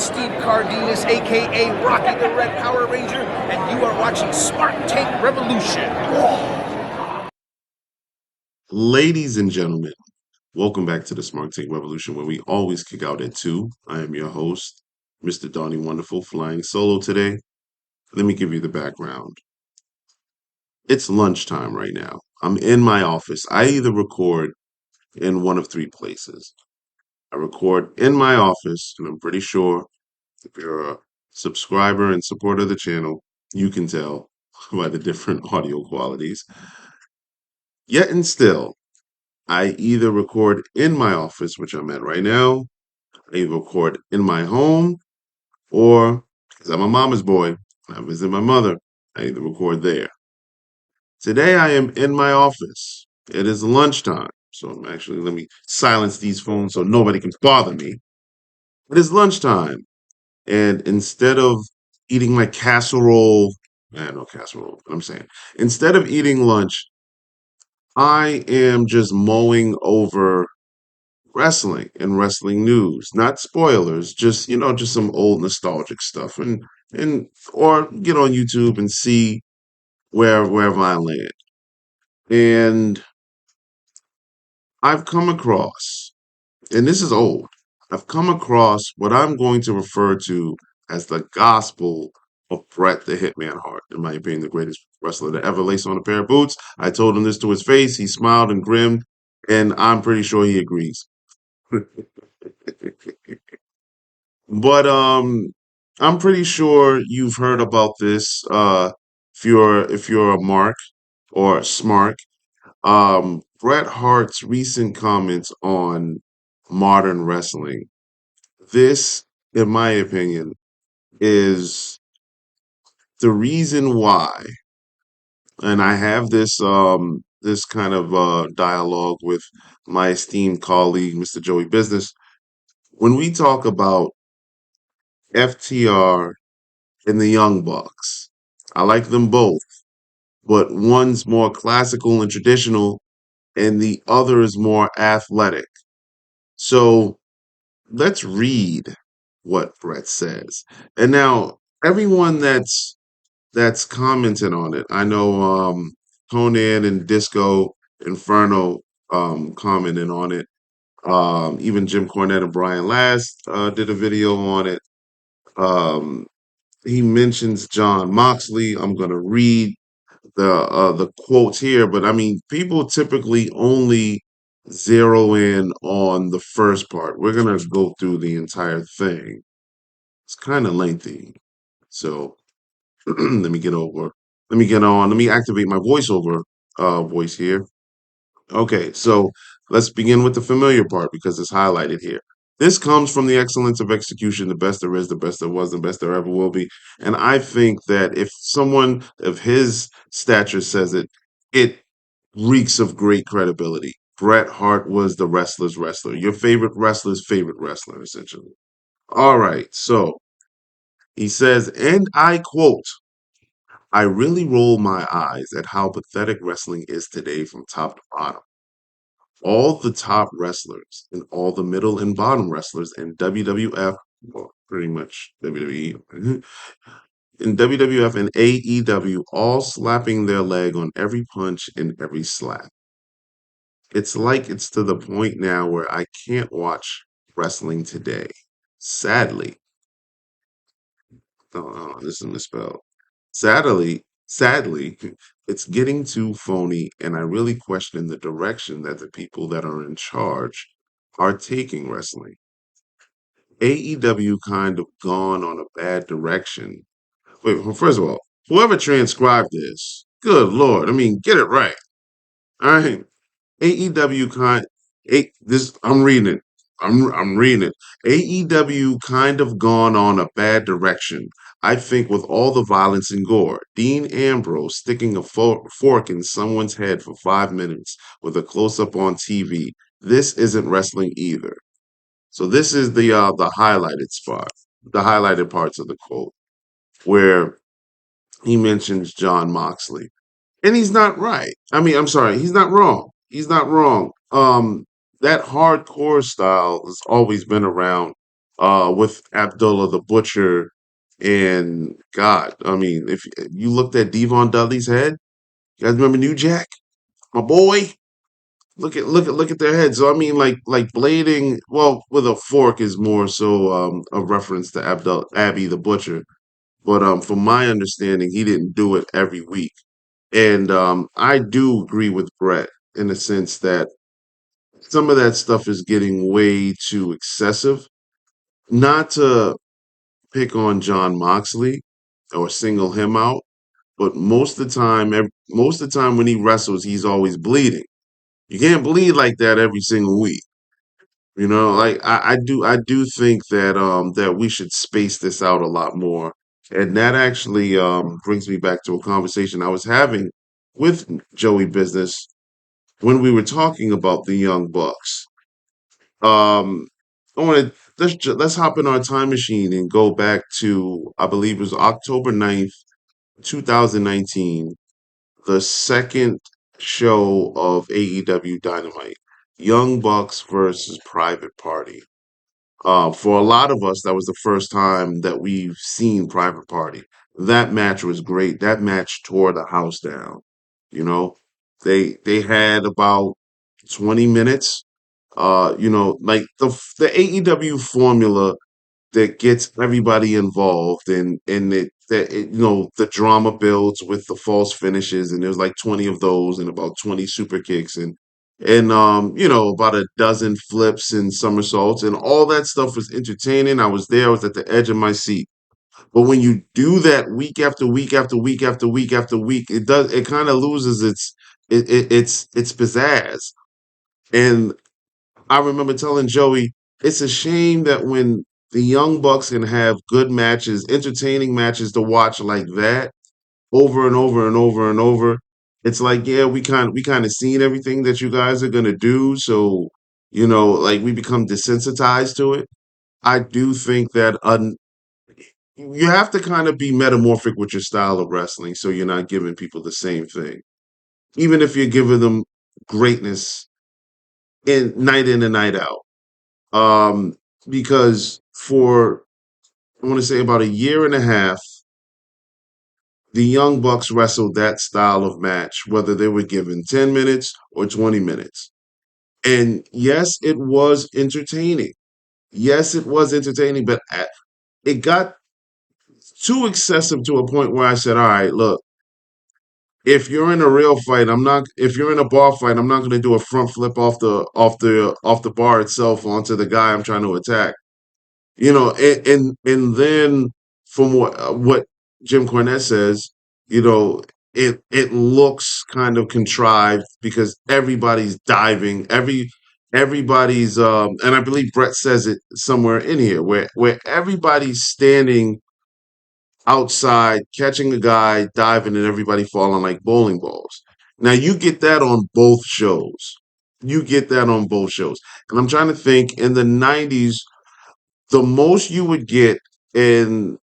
Steve Cardenas, aka Rocky the Red Power Ranger, and you are watching Smart Tank Revolution. Ladies and gentlemen, welcome back to the Smart Tank Revolution, where we always kick out at 2. I am your host, Mr. Donnie Wonderful, flying solo today. Let me give you the background. It's lunchtime right now. I'm in my office. I either record in one of three places. I record in my office, and I'm pretty sure if you're a subscriber and supporter of the channel, you can tell by the different audio qualities. Yet and still, I either record in my office, which I'm at right now, I either record in my home, or because I'm a mama's boy, I visit my mother, I either record there. Today I am in my office. It is lunchtime. So let me silence these phones so nobody can bother me. It is lunchtime. And instead of eating my casserole, no casserole, but I'm saying, instead of eating lunch, I am just mowing over wrestling and wrestling news, not spoilers, just just some old nostalgic stuff, and or get on YouTube and see wherever I land. And I've come across, and this is old, I've come across what I'm going to refer to as the gospel of Bret the Hitman Hart, in my opinion, the greatest wrestler to ever lace on a pair of boots. I told him this to his face. He smiled and grinned, and I'm pretty sure he agrees. But I'm pretty sure you've heard about this. If you're a Mark or Smart, Bret Hart's recent comments on modern wrestling. This, in my opinion, is the reason why. And I have this kind of dialogue with my esteemed colleague, Mr. Joey Business, when we talk about FTR and the Young Bucks. I like them both, but one's more classical and traditional, and the other is more athletic. So let's read what Brett says. And now everyone that's commented on it, I know Conan and Disco Inferno commented on it. Even Jim Cornette and Brian Last did a video on it. Um, he mentions John Moxley. I'm going to read the quotes here, but I mean, people typically only zero in on the first part. We're going to go through the entire thing. It's kind of lengthy. So let me get over. Let me get on. Let me activate my voiceover voice here. Okay, so let's begin with the familiar part because it's highlighted here. This comes from the excellence of execution, the best there is, the best there was, the best there ever will be. And I think that if someone of his stature says it, it reeks of great credibility. Bret Hart was the wrestler's wrestler, your favorite wrestler's favorite wrestler, essentially. All right, so he says, and I quote, I really roll my eyes at how pathetic wrestling is today from top to bottom. All the top wrestlers and all the middle and bottom wrestlers in WWF, well, pretty much WWE, in WWF and AEW, all slapping their leg on every punch and every slap. It's like it's to the point now where I can't watch wrestling today. Sadly, this is misspelled. Sadly, it's getting too phony, and I really question the direction that the people that are in charge are taking wrestling. AEW kind of gone on a bad direction. Wait, well, first of all, whoever transcribed this, good lord, I mean, get it right. All right. AEW kind this I'm reading it. I'm reading it. AEW kind of gone on a bad direction. I think with all the violence and gore, Dean Ambrose sticking a fork in someone's head for 5 minutes with a close up on TV. This isn't wrestling either. So this is the highlighted spot, the highlighted parts of the quote where he mentions John Moxley. And he's not right. I mean, I'm sorry, he's not wrong. He's not wrong. That hardcore style has always been around. with Abdullah the Butcher. And God, I mean, if you looked at Devon Dudley's head, you guys remember New Jack, my boy? Look at their heads. So I mean, like blading. Well, with a fork is more so a reference to Abby the Butcher. But from my understanding, he didn't do it every week. And I do agree with Brett in the sense that some of that stuff is getting way too excessive. Not to pick on John Moxley or single him out, but most of the time when he wrestles, he's always bleeding. You can't bleed like that every single week. You know, like I do think that that we should space this out a lot more. And that actually brings me back to a conversation I was having with Joey Business when we were talking about the Young Bucks. Um, I want to let's hop in our time machine and go back to I believe it was October 9th, 2019, the second show of AEW Dynamite, Young Bucks versus Private Party. For a lot of us, that was the first time that we've seen Private Party. That match was great. That match tore the house down. You know, they had about 20 minutes. Like the AEW formula that gets everybody involved and the drama builds with the false finishes, and there's like 20 of those and about 20 super kicks and about a dozen flips and somersaults, and all that stuff was entertaining. I was there, I was at the edge of my seat. But when you do that week after week after week after week after week, it kind of loses its pizzazz. And I remember telling Joey, it's a shame that when the Young Bucks can have good matches, entertaining matches to watch like that over and over and over and over, it's like, yeah, we kind of seen everything that you guys are gonna do, so like we become desensitized to it. I do think that you have to kind of be metamorphic with your style of wrestling, so you're not giving people the same thing, even if you're giving them greatness in and night out. Um, because for I want to say about a year and a half, the Young Bucks wrestled that style of match, whether they were given 10 minutes or 20 minutes. And yes, it was entertaining. Yes, it was entertaining, but it got too excessive to a point where I said, all right, look, if you're in a real fight, if you're in a bar fight, I'm not going to do a front flip off the bar itself onto the guy I'm trying to attack. And then from what Jim Cornette says, it looks kind of contrived because everybody's diving, everybody's and I believe Brett says it somewhere in here where everybody's standing outside catching a guy diving and everybody falling like bowling balls. Now you get that on both shows. You get that on both shows. And I'm trying to think in the 90s the most you would get in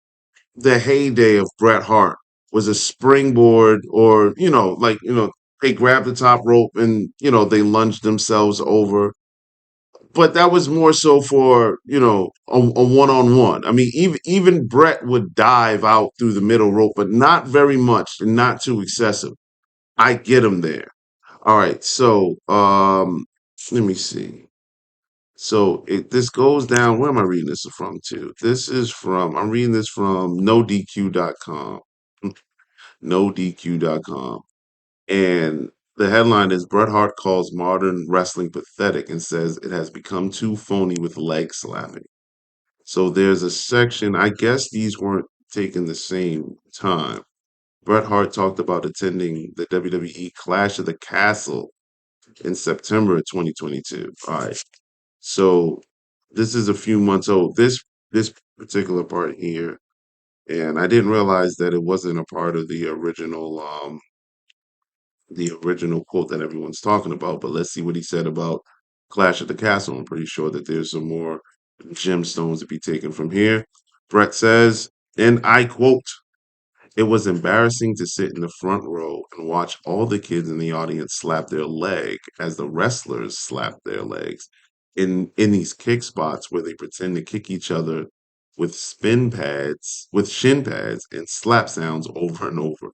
the heyday of Bret Hart was a springboard or, they grabbed the top rope and, they lunged themselves over. But that was more so for, a one-on-one. I mean, even Bret would dive out through the middle rope, but not very much and not too excessive. I get him there. All right. So, let me see. So this goes down. Where am I reading this from too? I'm reading this from NoDQ.com. NoDQ.com. And the headline is Bret Hart calls modern wrestling pathetic and says it has become too phony with leg slapping. So there's a section, I guess these weren't taken the same time. Bret Hart talked about attending the WWE Clash of the Castle in September of 2022. All right. So this is a few months old. This particular part here, and I didn't realize that it wasn't a part of the original quote that everyone's talking about. But let's see what he said about Clash at the Castle. I'm pretty sure that there's some more gemstones to be taken from here. Brett says, and I quote, "It was embarrassing to sit in the front row and watch all the kids in the audience slap their leg as the wrestlers slapped their legs. in these kick spots where they pretend to kick each other with spin pads, with shin pads, and slap sounds over and over.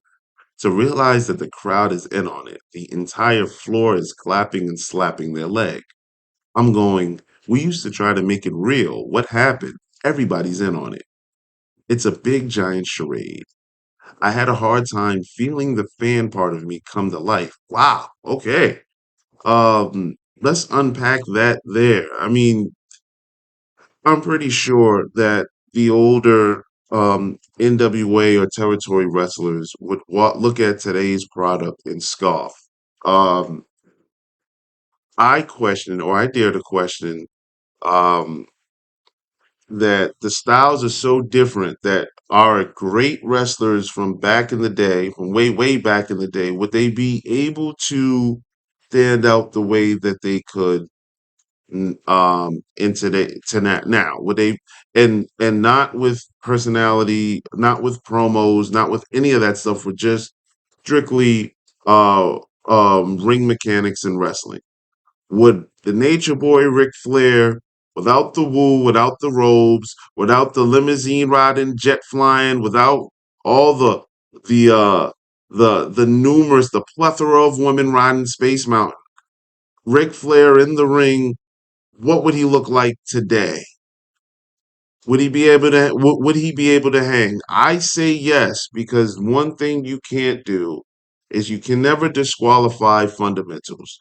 To realize that the crowd is in on it, the entire floor is clapping and slapping their leg. I'm going, we used to try to make it real. What happened? Everybody's in on it. It's a big giant charade. I had a hard time feeling the fan part of me come to life. Wow. Okay. Let's unpack that there. I mean, I'm pretty sure that the older NWA or territory wrestlers would look at today's product and scoff. Um, I question, or I dare to question, um, that the styles are so different that our great wrestlers from back in the day, from way, way back in the day, would they be able to stand out the way that they could into the to now? Would they, and not with personality, not with promos, not with any of that stuff, with just strictly uh ring mechanics and wrestling? Would the Nature Boy Ric Flair, without the woo, without the robes, without the limousine riding, jet flying, without all the the numerous, the plethora of women riding Space Mountain, Ric Flair in the ring, what would he look like today? Would he be able to would he be able to hang? I say yes, because one thing you can't do is you can never disqualify fundamentals.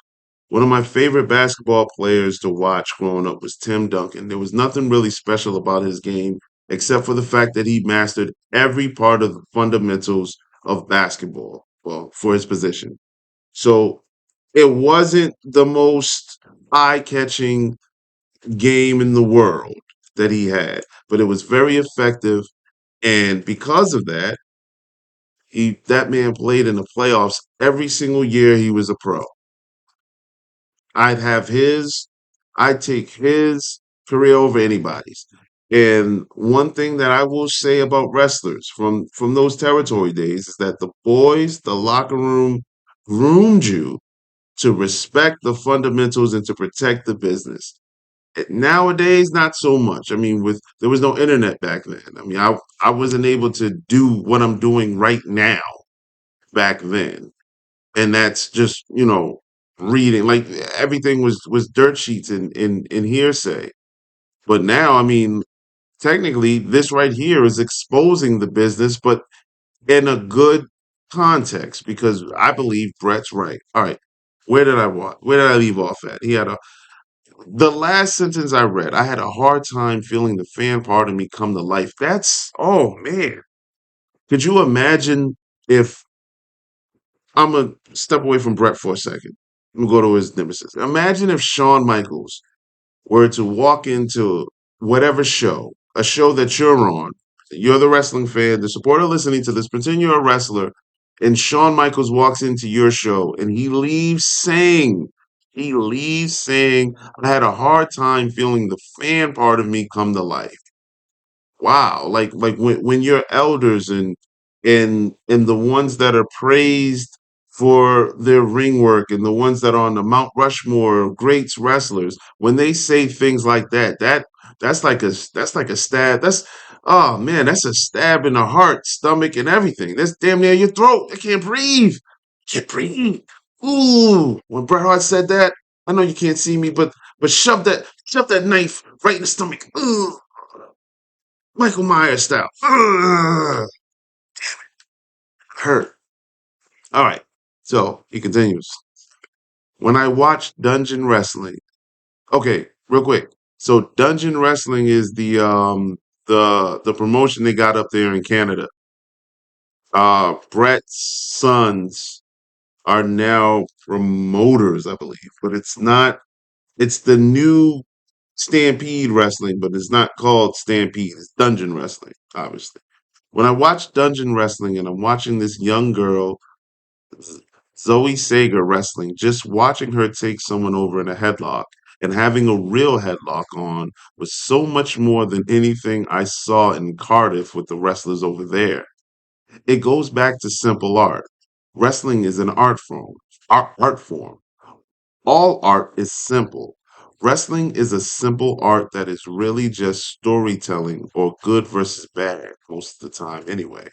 One of my favorite basketball players to watch growing up was Tim Duncan. There was nothing really special about his game except for the fact that he mastered every part of the fundamentals of basketball, well, for his position. So it wasn't the most eye-catching game in the world that he had, but it was very effective. And because of that, that man played in the playoffs every single year he was a pro. I'd have his, I'd take his career over anybody's. And one thing that I will say about wrestlers from those territory days is that the boys, the locker room groomed you to respect the fundamentals and to protect the business. Nowadays, not so much. I mean, with there was no internet back then. I mean, I wasn't able to do what I'm doing right now back then, and that's just reading. Like everything was dirt sheets and hearsay. But now, I mean, technically, this right here is exposing the business, but in a good context because I believe Brett's right. All right, where did I leave off at? He had a The last sentence I read, I had a hard time feeling the fan part of me come to life. Oh man. Could you imagine if I'm going to step away from Brett for a second? I'm going to go to his nemesis. Imagine if Shawn Michaels were to walk into whatever show, a show that you're on, you're the wrestling fan, the supporter listening to this, pretend you're a wrestler, and Shawn Michaels walks into your show and he leaves saying, I had a hard time feeling the fan part of me come to life. Wow, like when your elders and the ones that are praised for their ring work and the ones that are on the Mount Rushmore of greats wrestlers, when they say things like that, that's like a stab. That's Oh man, that's a stab in the heart, stomach, and everything. That's damn near your throat. I can't breathe. Can't breathe. Ooh, when Bret Hart said that, I know you can't see me, but shove that knife right in the stomach. Ooh. Michael Myers style. Ugh, hurt. All right. So he continues. When I watched Dungeon Wrestling, okay, real quick. So Dungeon Wrestling is the promotion they got up there in Canada. Brett's sons are now promoters, I believe, but it's not. It's the new Stampede Wrestling, but it's not called Stampede. It's Dungeon Wrestling, obviously. When I watch Dungeon Wrestling and I'm watching this young girl, Zoe Sager, wrestling, just watching her take someone over in a headlock and having a real headlock on was so much more than anything I saw in Cardiff with the wrestlers over there. It goes back to simple art. Wrestling is an art form. Art form. All art is simple. Wrestling is a simple art that is really just storytelling or good versus bad most of the time anyway.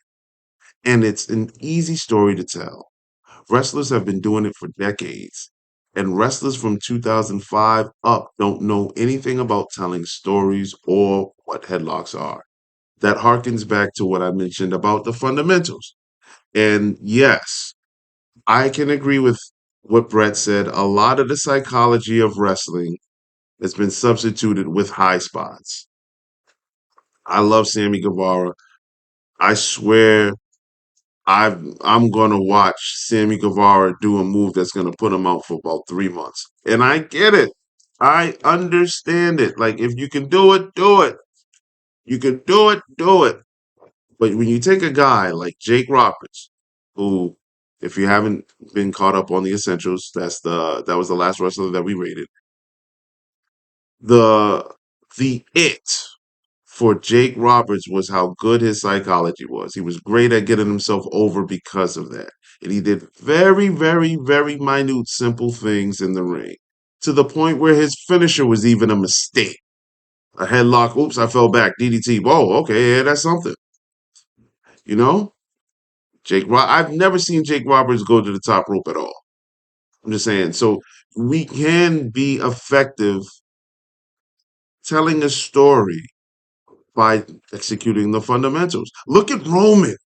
And it's an easy story to tell. Wrestlers have been doing it for decades. And wrestlers from 2005 up don't know anything about telling stories or what headlocks are. That harkens back to what I mentioned about the fundamentals. And yes, I can agree with what Brett said. A lot of the psychology of wrestling has been substituted with high spots. I love Sammy Guevara. I swear I'm gonna watch Sammy Guevara do a move that's gonna put him out for about 3 months. And I get it. I understand it. Like if you can do it, do it. You can do it, do it. But when you take a guy like Jake Roberts, who, if you haven't been caught up on the essentials, that was the last wrestler that we rated. The it for Jake Roberts was how good his psychology was. He was great at getting himself over because of that. And he did very, very, very minute, simple things in the ring to the point where his finisher was even a mistake. A headlock, oops, I fell back, DDT. Whoa, okay, yeah, that's something. You know? I've never seen Jake Roberts go to the top rope at all. I'm just saying. So we can be effective telling a story by executing the fundamentals. Look at Roman.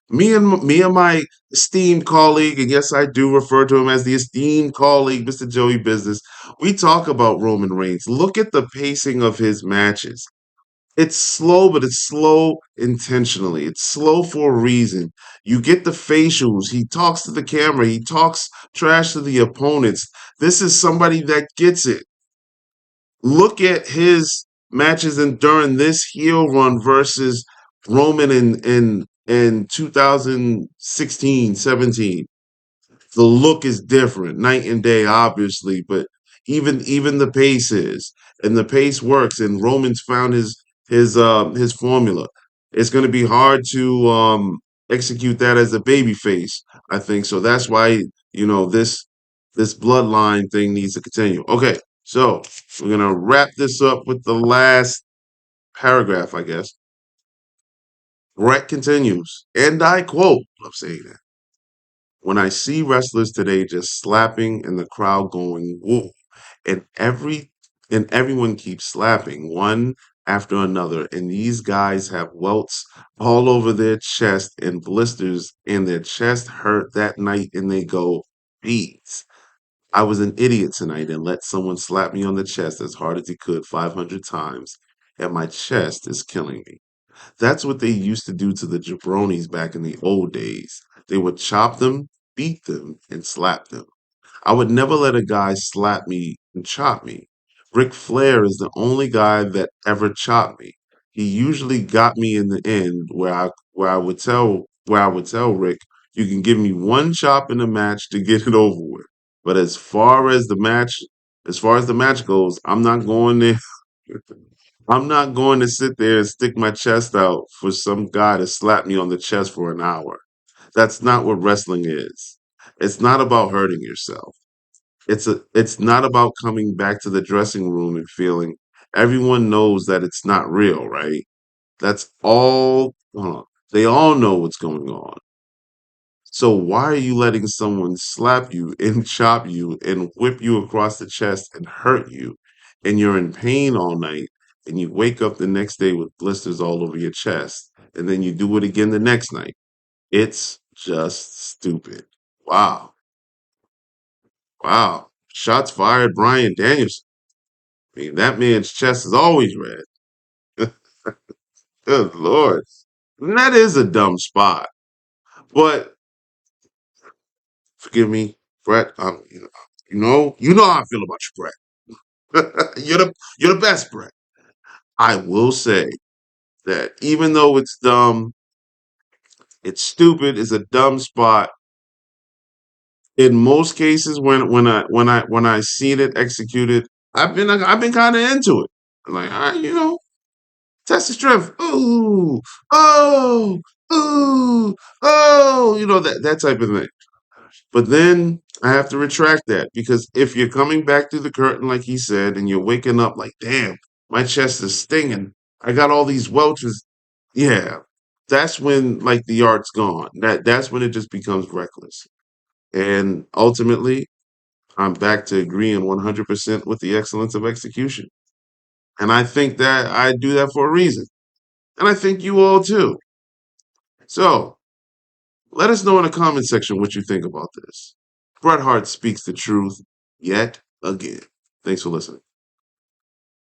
Me and my esteemed colleague, and yes, I do refer to him as the esteemed colleague, Mr. Joey Business. We talk about Roman Reigns. Look at the pacing of his matches. It's slow, but it's slow intentionally. It's slow for a reason. You get the facials. He talks to the camera. He talks trash to the opponents. This is somebody that gets it. Look at his matches during this heel run versus Roman in 2016, 17. The look is different, night and day, obviously, but even the pace is, and the pace works, and Roman's found his formula. It's going to be hard to execute that as a baby face, I think. So that's why this bloodline thing needs to continue. Okay, so we're gonna wrap this up with the last paragraph, I guess. Brett continues, and I quote, love saying that. When I see wrestlers today just slapping and the crowd going whoa, and everyone keeps slapping one after another, and these guys have welts all over their chest and blisters, and their chest hurt that night, and they go, "Beats. I was an idiot tonight and let someone slap me on the chest as hard as he could 500 times, and my chest is killing me." That's what they used to do to the jabronis back in the old days. They would chop them, beat them, and slap them. I would never let a guy slap me and chop me. Ric Flair is the only guy that ever chopped me. He usually got me in the end where I would tell Rick, you can give me one chop in the match to get it over with. But as far as the match goes, I'm not going there. I'm not going to sit there and stick my chest out for some guy to slap me on the chest for an hour. That's not what wrestling is. It's not about hurting yourself. It's not about coming back to the dressing room and feeling everyone knows that it's not real, right? That's all they all know what's going on. So why are you letting someone slap you and chop you and whip you across the chest and hurt you, and you're in pain all night, and you wake up the next day with blisters all over your chest, and then you do it again the next night? It's just stupid. Wow. Wow. Shots fired, Brian Danielson. I mean, that man's chest is always red. Good Lord. And that is a dumb spot. But forgive me, Brett. You know how I feel about you, Brett. You're the best, Brett. I will say that even though it's dumb, it's stupid, it's a dumb spot. In most cases, when I seen it executed, I've been kind of into it. I'm like, all right, test the strength. Ooh, oh, ooh, oh, that type of thing. But then I have to retract that because if you're coming back through the curtain, like he said, and you're waking up like, damn, my chest is stinging. I got all these welches. Yeah, that's when like the art's gone. That's when it just becomes reckless. And ultimately, I'm back to agreeing 100% with the excellence of execution. And I think that I do that for a reason. And I think you all too. So let us know in the comment section what you think about this. Bret Hart speaks the truth yet again. Thanks for listening.